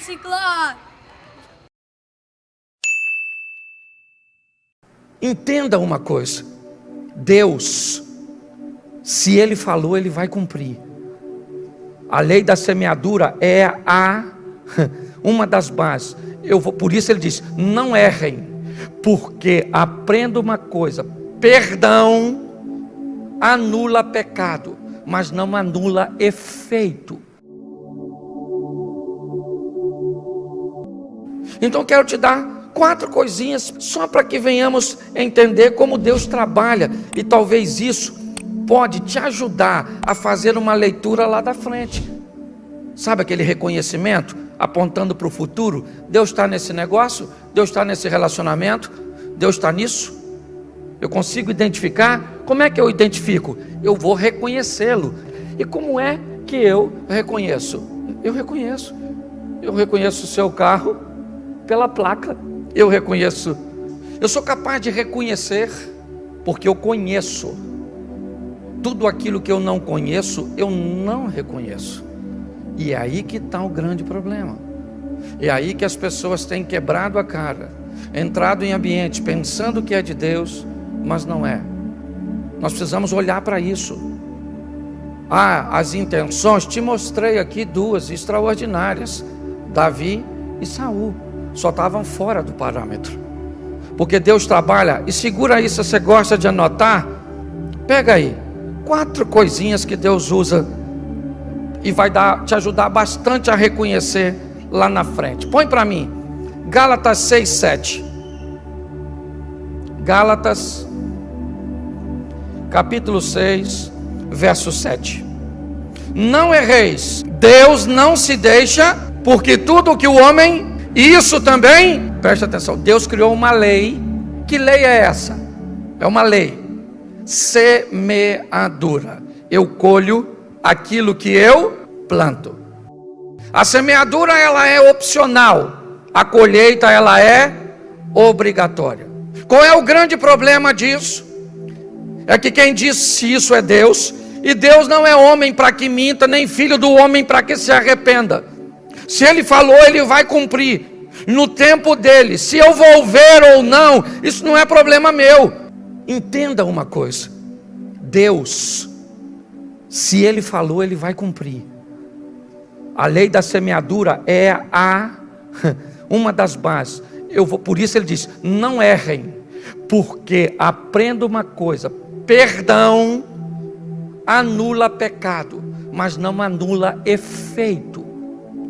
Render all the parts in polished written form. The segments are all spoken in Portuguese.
Ciclone! Entenda uma coisa: Deus, se Ele falou, Ele vai cumprir. A lei da semeadura é uma das bases. Por isso Ele diz: não errem, porque aprenda uma coisa: perdão anula pecado, mas não anula efeito. Então quero te dar 4 coisinhas, só para que venhamos entender como Deus trabalha, e talvez isso pode te ajudar a fazer uma leitura lá da frente. Sabe aquele reconhecimento, apontando para o futuro? Deus está nesse negócio, Deus está nesse relacionamento, Deus está nisso. Eu consigo identificar. Como é que eu identifico? Eu vou reconhecê-lo. E como é que eu reconheço? Eu reconheço o seu carro pela placa. Eu sou capaz de reconhecer, porque eu conheço. Tudo aquilo que eu não conheço, eu não reconheço. E é aí que está o grande problema. É aí que as pessoas têm quebrado a cara, entrado em ambiente pensando que é de Deus, mas não é. Nós precisamos olhar para isso. As intenções, te mostrei aqui 2 extraordinárias: Davi e Saul. Só estavam fora do parâmetro. Porque Deus trabalha, e segura aí, se você gosta de anotar, pega aí 4 coisinhas que Deus usa e vai te ajudar bastante a reconhecer lá na frente. Põe para mim Gálatas 6:7. Gálatas capítulo 6, verso 7. Não erreis, Deus não se deixa, porque tudo que o homem, isso também, preste atenção, Deus criou uma lei. Que lei é essa? É uma lei: semeadura. Eu colho aquilo que eu planto. A semeadura, ela é opcional, a colheita, ela é obrigatória. Qual é o grande problema disso? É que quem disse isso é Deus, e Deus não é homem para que minta, nem filho do homem para que se arrependa. Se Ele falou, Ele vai cumprir no tempo dele. Se eu vou ver ou não, isso não é problema meu. Entenda uma coisa: Deus, se Ele falou, Ele vai cumprir. A lei da semeadura é uma das bases. Por isso Ele diz: não errem, porque aprenda uma coisa: perdão anula pecado, mas não anula efeito.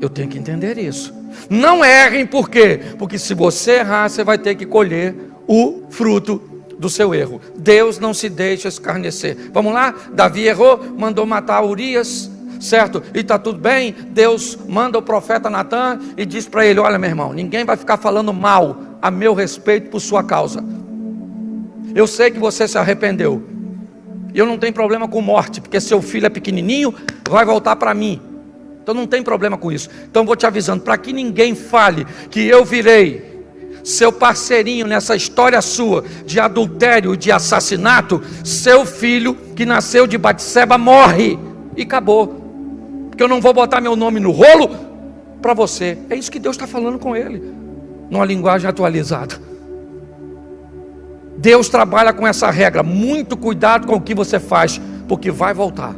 Eu tenho que entender isso. Não errem, por quê? Porque se você errar, você vai ter que colher o fruto do seu erro. Deus não se deixa escarnecer. Vamos lá? Davi errou, mandou matar Urias, certo? E está tudo bem. Deus manda o profeta Natan e diz para ele: olha, meu irmão, ninguém vai ficar falando mal a meu respeito por sua causa. Eu sei que você se arrependeu. Eu não tenho problema com morte, porque seu filho é pequenininho, vai voltar para mim. Então não tem problema com isso. Então vou te avisando, para que ninguém fale que eu virei seu parceirinho nessa história sua de adultério e de assassinato, seu filho que nasceu de Batseba morre e acabou, porque eu não vou botar meu nome no rolo para você. É isso que Deus está falando com ele, numa linguagem atualizada. Deus trabalha com essa regra: muito cuidado com o que você faz, porque vai voltar.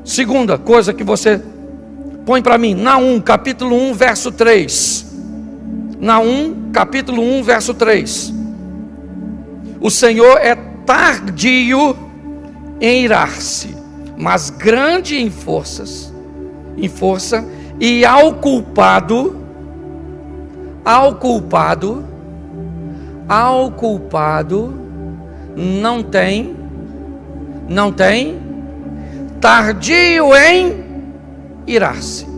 Segunda coisa que você põe para mim, Naum capítulo 1, verso 3. Naum capítulo 1, verso 3. O Senhor é tardio em irar-se, mas grande em força, e ao culpado não tem tardio em irar-se.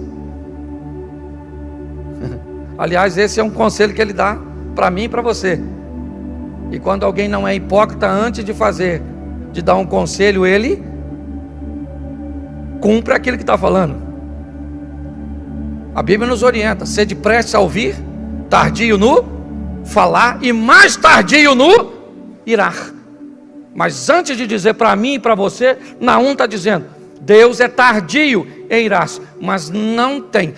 Aliás, esse é um conselho que ele dá para mim e para você. E quando alguém não é hipócrita, antes de dar um conselho, ele cumpre aquilo que está falando. A Bíblia nos orienta: sede prestes a ouvir, tardio no falar e mais tardio no irar. Mas antes de dizer para mim e para você, Naum está dizendo: Deus é tardio irar-se. Mas não tem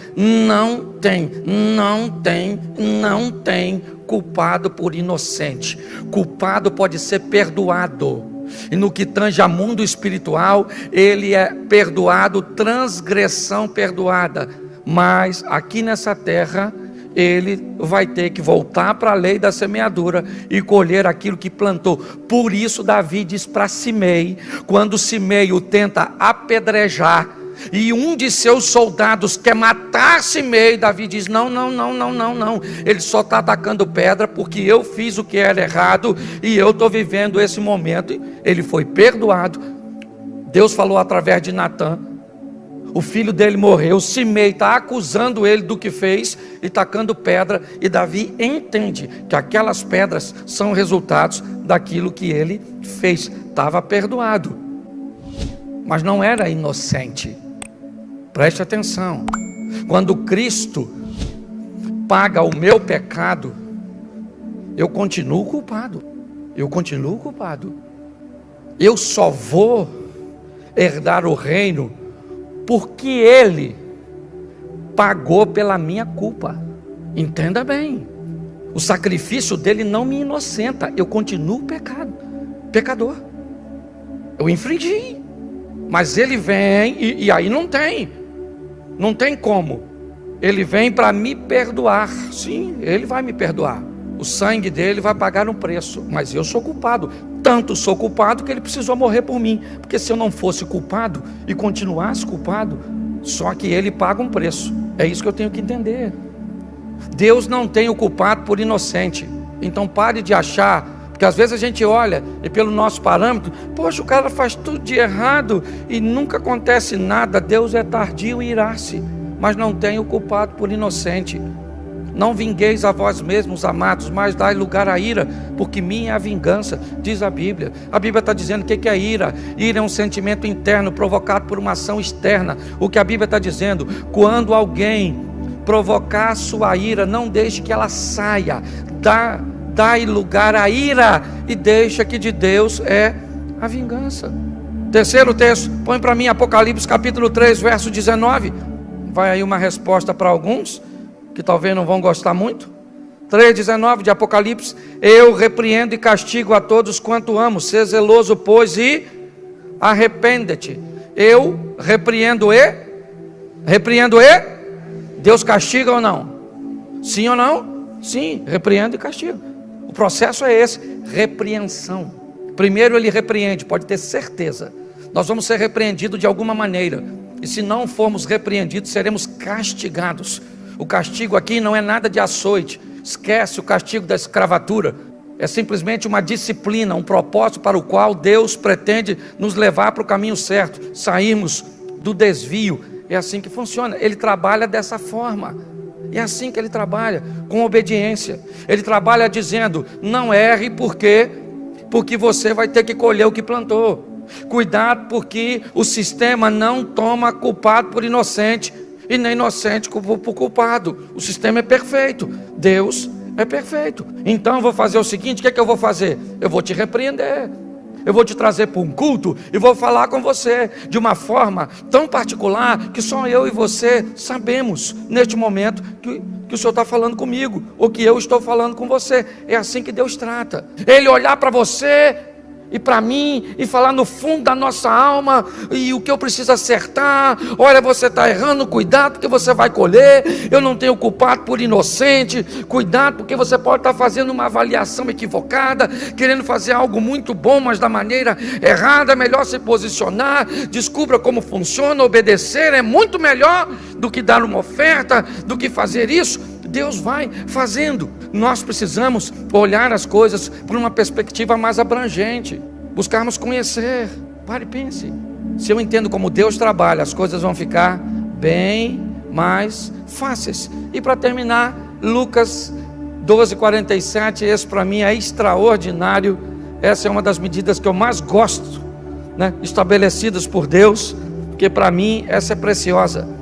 culpado por inocente. Culpado pode ser perdoado. E no que tange a mundo espiritual, ele é perdoado, transgressão perdoada. Mas aqui nessa terra, ele vai ter que voltar para a lei da semeadura e colher aquilo que plantou. Por isso Davi diz para Simei, quando Simei o tenta apedrejar, e um de seus soldados quer matar Simei, Davi diz, não, ele só está atacando pedra porque eu fiz o que era errado, e eu estou vivendo esse momento. Ele foi perdoado. Deus falou através de Natã, o filho dele morreu, Simei está acusando ele do que fez e tacando pedra, e Davi entende que aquelas pedras são resultados daquilo que ele fez. Estava perdoado, mas não era inocente. Preste atenção, quando Cristo paga o meu pecado, eu continuo culpado, eu só vou herdar o reino porque Ele pagou pela minha culpa. Entenda bem, o sacrifício dele não me inocenta, eu continuo pecador, eu infringi, mas Ele vem e aí não tem como, Ele vem para me perdoar. Sim, Ele vai me perdoar, o sangue dele vai pagar um preço, mas eu sou culpado, tanto sou culpado que ele precisou morrer por mim, porque se eu não fosse culpado e continuasse culpado, só que ele paga um preço. É isso que eu tenho que entender. Deus não tem o culpado por inocente. Então pare de achar, porque às vezes a gente olha e pelo nosso parâmetro, poxa, o cara faz tudo de errado e nunca acontece nada. Deus é tardio em irar-se, mas não tem o culpado por inocente. Não vingueis a vós mesmos, amados, mas dai lugar à ira, porque minha é a vingança, diz a Bíblia. A Bíblia está dizendo o que é ira. Ira é um sentimento interno provocado por uma ação externa. O que a Bíblia está dizendo, quando alguém provocar sua ira, não deixe que ela saia, dai lugar à ira e deixa que de Deus é a vingança. Terceiro texto, põe para mim Apocalipse capítulo 3, verso 19. Vai aí uma resposta para alguns que talvez não vão gostar muito. 3,19 de Apocalipse: eu repreendo e castigo a todos quanto amo, sê zeloso, pois, e arrepende-te. Eu repreendo e Deus castiga ou não? Sim ou não? Sim, repreendo e castigo. O processo é esse, repreensão. Primeiro ele repreende, pode ter certeza. Nós vamos ser repreendidos de alguma maneira, e se não formos repreendidos, seremos castigados. O castigo aqui não é nada de açoite, esquece o castigo da escravatura, é simplesmente uma disciplina, um propósito para o qual Deus pretende nos levar para o caminho certo, sairmos do desvio. É assim que funciona, Ele trabalha dessa forma, é assim que Ele trabalha, com obediência. Ele trabalha dizendo, não erre porque você vai ter que colher o que plantou. Cuidado, porque o sistema não toma culpado por inocente, e nem inocente por culpado. O sistema é perfeito, Deus é perfeito. Então eu vou fazer o seguinte, o que é que eu vou fazer? Eu vou te repreender, eu vou te trazer para um culto e vou falar com você de uma forma tão particular que só eu e você sabemos neste momento que o Senhor está falando comigo, ou que eu estou falando com você. É assim que Deus trata. Ele olhar para você e para mim, e falar no fundo da nossa alma, e o que eu preciso acertar. Olha, você está errando, cuidado porque você vai colher. Eu não tenho culpado por inocente, cuidado porque você pode estar fazendo uma avaliação equivocada, querendo fazer algo muito bom, mas da maneira errada. É melhor se posicionar, descubra como funciona, obedecer é muito melhor do que dar uma oferta, do que fazer isso. Deus vai fazendo. Nós precisamos olhar as coisas por uma perspectiva mais abrangente, buscarmos conhecer. Pare e pense, se eu entendo como Deus trabalha, as coisas vão ficar bem mais fáceis. E para terminar, Lucas 12:47, esse para mim é extraordinário. Essa é uma das medidas que eu mais gosto, né? Estabelecidas por Deus, porque para mim essa é preciosa.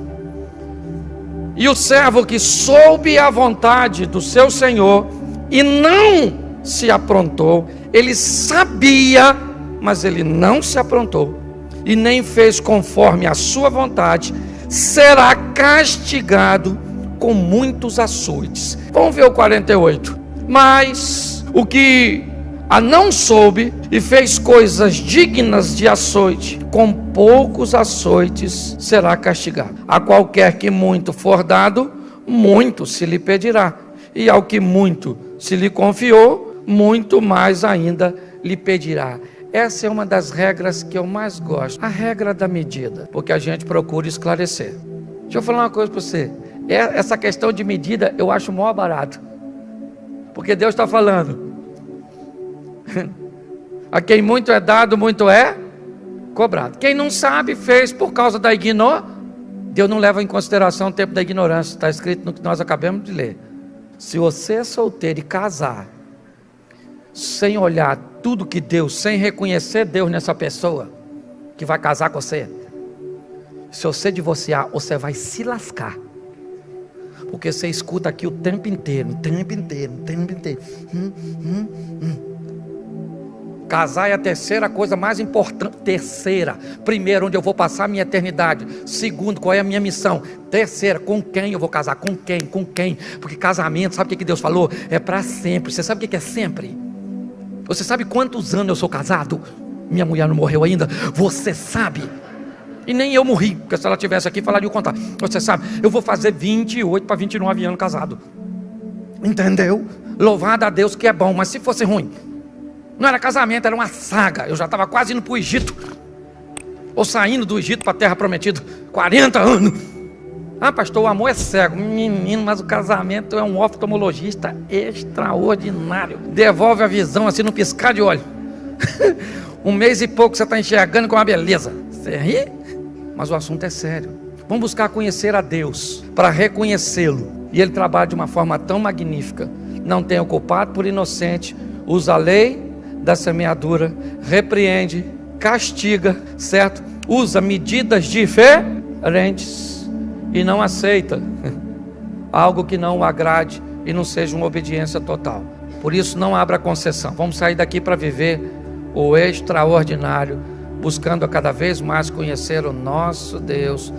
E o servo que soube a vontade do seu senhor e não se aprontou, ele sabia, mas ele não se aprontou, e nem fez conforme a sua vontade, será castigado com muitos açoites. Vamos ver o 48. Mas o que a não soube e fez coisas dignas de açoite, com poucos açoites será castigado. A qualquer que muito for dado, muito se lhe pedirá. E ao que muito se lhe confiou, muito mais ainda lhe pedirá. Essa é uma das regras que eu mais gosto, a regra da medida, porque a gente procura esclarecer. Deixa eu falar uma coisa para você, essa questão de medida eu acho mó barato, porque Deus está falando, a quem muito é dado, muito é cobrado. Quem não sabe, fez por causa da ignorância. Deus não leva em consideração o tempo da ignorância, está escrito no que nós acabamos de ler. Se você é solteiro e casar, sem olhar tudo que Deus, sem reconhecer Deus nessa pessoa que vai casar com você, se você divorciar, você vai se lascar, porque você escuta aqui o tempo inteiro. Casar é a terceira coisa mais importante. Terceira, primeiro, onde eu vou passar a minha eternidade. Segundo, qual é a minha missão. Terceira, com quem eu vou casar, com quem, porque casamento, sabe o que Deus falou? É para sempre. Você sabe o que é sempre? Você sabe quantos anos eu sou casado? Minha mulher não morreu ainda. Você sabe? E nem eu morri, porque se ela estivesse aqui, falaria o contrário. Você sabe, eu vou fazer 28 para 29 anos casado. Entendeu? Louvado a Deus que é bom, mas se fosse ruim, não era casamento, era uma saga. Eu já estava quase indo para o Egito, ou saindo do Egito para a terra prometida. 40 anos. Ah, pastor, o amor é cego. Menino, mas o casamento é um oftalmologista extraordinário. Devolve a visão assim no piscar de olho. Um mês e pouco você está enxergando com uma beleza. Você ri? Mas o assunto é sério. Vamos buscar conhecer a Deus para reconhecê-lo. E Ele trabalha de uma forma tão magnífica. Não tem o culpado por inocente. Usa a lei da semeadura. Repreende, castiga, certo? Usa medidas diferentes. E não aceita algo que não o agrade e não seja uma obediência total. Por isso não abra concessão. Vamos sair daqui para viver o extraordinário, buscando a cada vez mais conhecer o nosso Deus.